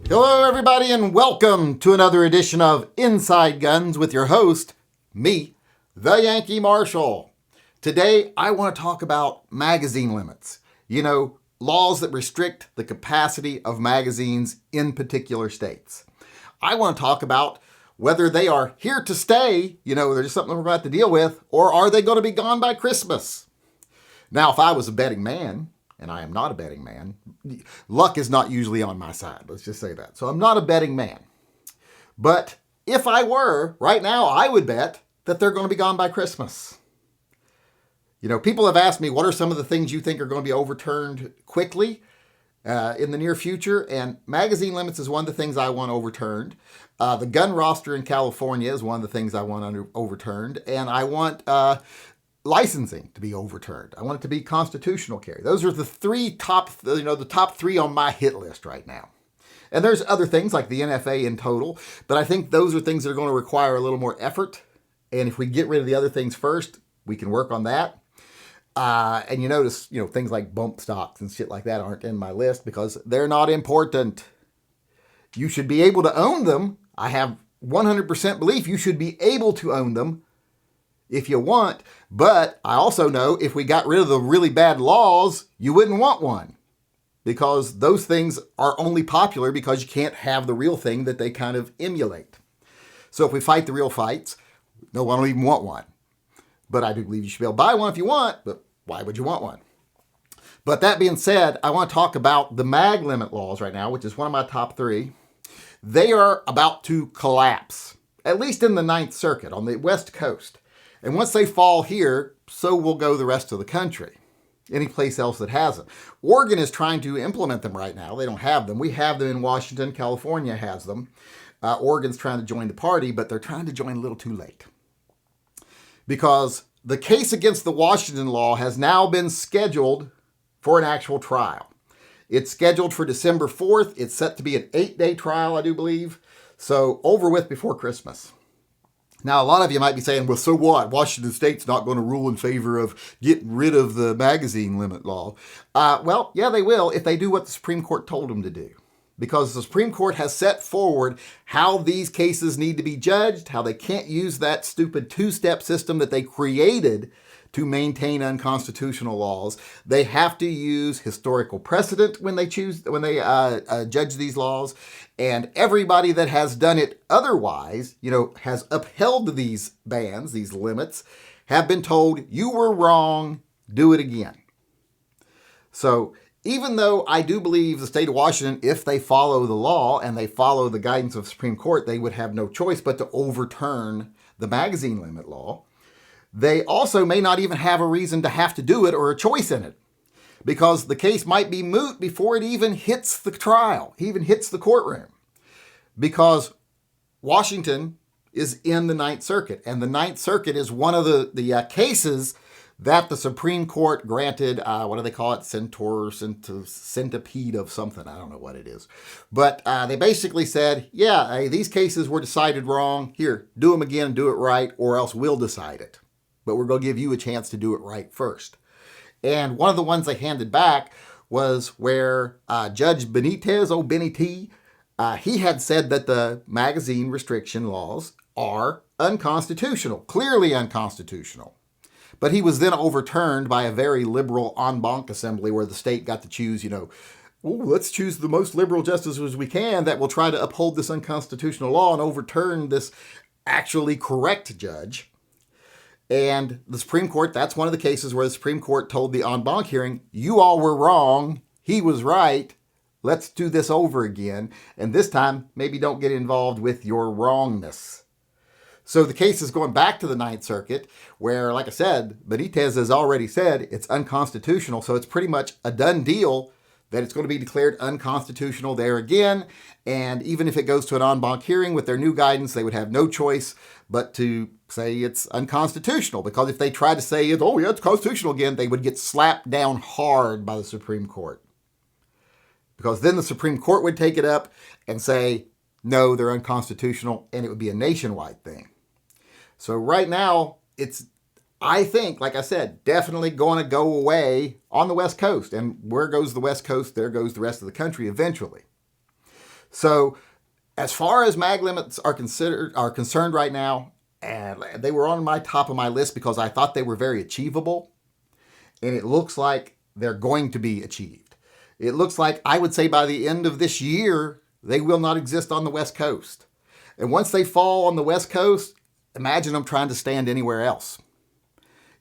Hello, everybody, and welcome to another edition of Inside Guns with your host, me, the Yankee Marshal. Today, I want to talk about magazine limits. Laws that restrict the capacity of magazines in particular states. I want to talk about whether they are here to stay, they're just something we're going to have to deal with, or are they going to be gone by Christmas? Now, if I was a betting man, and I am not a betting man, luck is not usually on my side. Let's just say that. So I'm not a betting man. But if I were, right now, I would bet that they're going to be gone by Christmas. People have asked me, what are some of the things you think are going to be overturned quickly in the near future? And magazine limits is one of the things I want overturned. The gun roster in California is one of the things I want overturned. And I want licensing to be overturned. I want it to be constitutional carry. Those are the top three on my hit list right now. And there's other things like the NFA in total, but I think those are things that are going to require a little more effort. And if we get rid of the other things first, we can work on that. And you notice, things like bump stocks and shit like that aren't in my list because they're not important. You should be able to own them. I have 100% belief you should be able to own them if you want, but I also know if we got rid of the really bad laws, you wouldn't want one because those things are only popular because you can't have the real thing that they kind of emulate. So if we fight the real fights, no one will even want one. But I do believe you should be able to buy one if you want, but why would you want one? But that being said, I want to talk about the mag limit laws right now, which is one of my top three. They are about to collapse, at least in the Ninth Circuit on the West Coast. And once they fall here, so will go the rest of the country. Any place else that has them. Oregon is trying to implement them right now. They don't have them. We have them in Washington. California has them. Oregon's trying to join the party, but they're trying to join a little too late. Because the case against the Washington law has now been scheduled for an actual trial. It's scheduled for December 4th. It's set to be an 8-day trial, I do believe. So over with before Christmas. Now, a lot of you might be saying, well, so what? Washington State's not going to rule in favor of getting rid of the magazine limit law. Well, yeah, they will if they do what the Supreme Court told them to do. Because the Supreme Court has set forward how these cases need to be judged, how they can't use that stupid two-step system that they created to maintain unconstitutional laws. They have to use historical precedent when they judge these laws. And everybody that has done it otherwise, has upheld these bans, these limits, have been told, you were wrong, do it again. So even though I do believe the state of Washington, if they follow the law and they follow the guidance of the Supreme Court, they would have no choice but to overturn the magazine limit law. They also may not even have a reason to have to do it or a choice in it because the case might be moot before it even hits the trial, even hits the courtroom. Because Washington is in the Ninth Circuit, and the Ninth Circuit is one of the cases that the Supreme Court granted, what do they call it, centipede of something, I don't know what it is. But they basically said, these cases were decided wrong, here, do them again, do it right, or else we'll decide it. But we're going to give you a chance to do it right first. And one of the ones they handed back was where Judge Benitez, Benny T, he had said that the magazine restriction laws are unconstitutional, clearly unconstitutional. But he was then overturned by a very liberal en banc assembly where the state got to choose, let's choose the most liberal justices we can that will try to uphold this unconstitutional law and overturn this actually correct judge. And the Supreme Court, that's one of the cases where the Supreme Court told the en banc hearing, you all were wrong, he was right, let's do this over again. And this time, maybe don't get involved with your wrongness. So the case is going back to the Ninth Circuit where, like I said, Benitez has already said it's unconstitutional. So it's pretty much a done deal that it's going to be declared unconstitutional there again. And even if it goes to an en banc hearing with their new guidance, they would have no choice but to say it's unconstitutional. Because if they try to say, it's constitutional again, they would get slapped down hard by the Supreme Court. Because then the Supreme Court would take it up and say, no, they're unconstitutional, and it would be a nationwide thing. So right now, it's, I think, like I said, definitely going to go away on the West Coast. And where goes the West Coast, there goes the rest of the country eventually. So as far as mag limits are concerned right now, and they were on my top of my list because I thought they were very achievable, and it looks like they're going to be achieved. It looks like, I would say, by the end of this year, they will not exist on the West Coast. And once they fall on the West Coast, imagine them trying to stand anywhere else.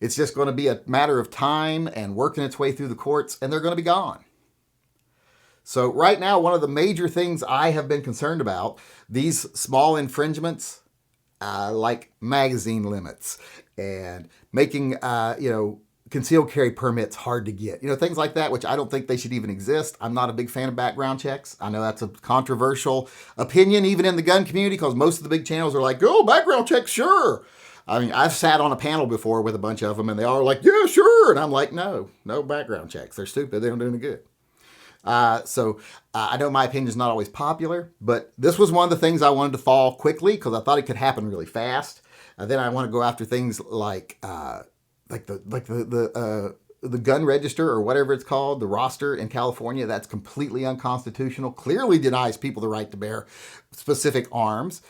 It's just going to be a matter of time and working its way through the courts, and they're going to be gone. So right now, one of the major things I have been concerned about, these small infringements, like magazine limits and making, concealed carry permits hard to get, things like that, which I don't think they should even exist. I'm not a big fan of background checks. I know that's a controversial opinion, even in the gun community, because most of the big channels are like, oh, background checks, sure. I mean, I've sat on a panel before with a bunch of them, and they all are like, yeah, sure. And I'm like, no background checks. They're stupid. They don't do any good. So I know my opinion is not always popular, but this was one of the things I wanted to fall quickly because I thought it could happen really fast. And then I want to go after things like the gun register or whatever it's called, the roster in California. That's completely unconstitutional. Clearly denies people the right to bear specific arms.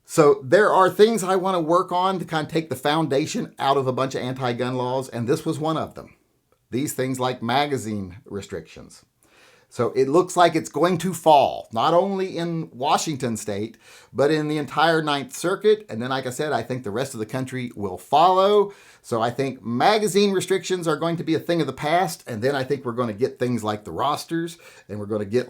So there are things I want to work on to kind of take the foundation out of a bunch of anti-gun laws, and this was one of them. These things like magazine restrictions. So it looks like it's going to fall, not only in Washington state, but in the entire Ninth Circuit. And then, like I said, I think the rest of the country will follow. So I think magazine restrictions are going to be a thing of the past. And then I think we're going to get things like the rosters, and we're going to get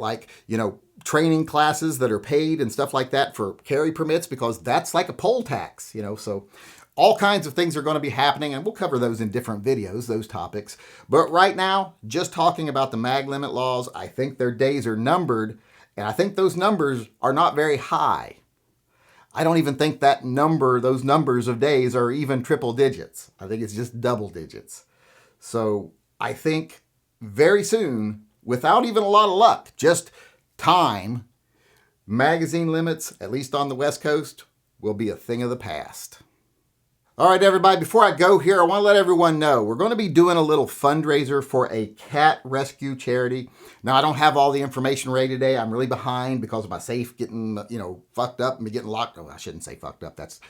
training classes that are paid and stuff like that for carry permits, because that's like a poll tax, so all kinds of things are going to be happening, and we'll cover those in different videos, those topics. But right now, just talking about the mag limit laws, I think their days are numbered, and I think those numbers are not very high. I don't even think those numbers of days are even triple digits. I think it's just double digits. So I think very soon, without even a lot of luck, just time, magazine limits, at least on the West Coast, will be a thing of the past. All right, everybody, before I go here, I want to let everyone know we're going to be doing a little fundraiser for a cat rescue charity. Now, I don't have all the information ready today. I'm really behind because of my safe getting, fucked up and me getting locked. Oh, I shouldn't say fucked up. That's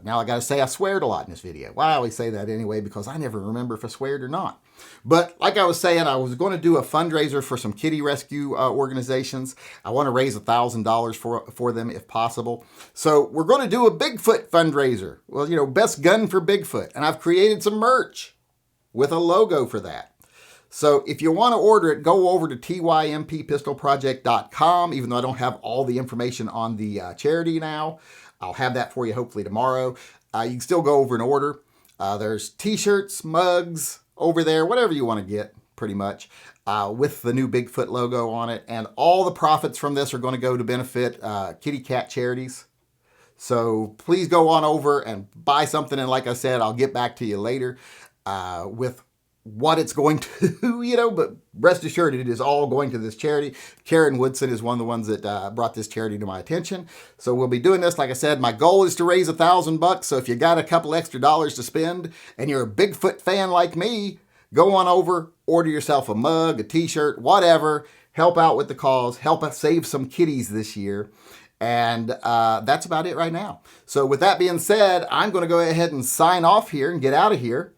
now I got to say I sweared a lot in this video. Well, I always say that anyway because I never remember if I sweared or not. But like I was saying, I was going to do a fundraiser for some kitty rescue organizations. I want to raise $1,000 for them if possible. So we're going to do a Bigfoot fundraiser. Well, best gun for Bigfoot. And I've created some merch with a logo for that. So if you want to order it, go over to tympistolproject.com, even though I don't have all the information on the charity now. I'll have that for you hopefully tomorrow. You can still go over and order. There's t-shirts, mugs over there, whatever you want to get, pretty much, with the new Bigfoot logo on it. And all the profits from this are going to go to benefit kitty cat charities. So please go on over and buy something. And like I said, I'll get back to you later with what it's going to, but rest assured it is all going to this charity. Karen Woodson is one of the ones that brought this charity to my attention. So we'll be doing this. Like I said, my goal is to raise $1,000. So if you got a couple extra dollars to spend and you're a Bigfoot fan like me, go on over, order yourself a mug, a t-shirt, whatever, help out with the cause, help us save some kitties this year. And that's about it right now. So with that being said, I'm going to go ahead and sign off here and get out of here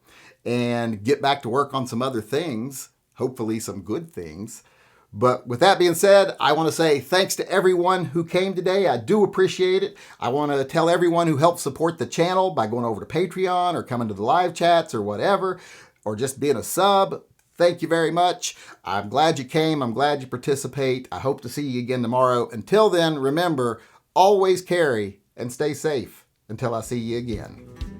and get back to work on some other things, hopefully some good things. But with that being said, I want to say thanks to everyone who came today. I do appreciate it. I want to tell everyone who helped support the channel by going over to Patreon or coming to the live chats or whatever, or just being a sub. Thank you very much. I'm glad you came. I'm glad you participate. I hope to see you again tomorrow. Until then, remember, always carry and stay safe until I see you again.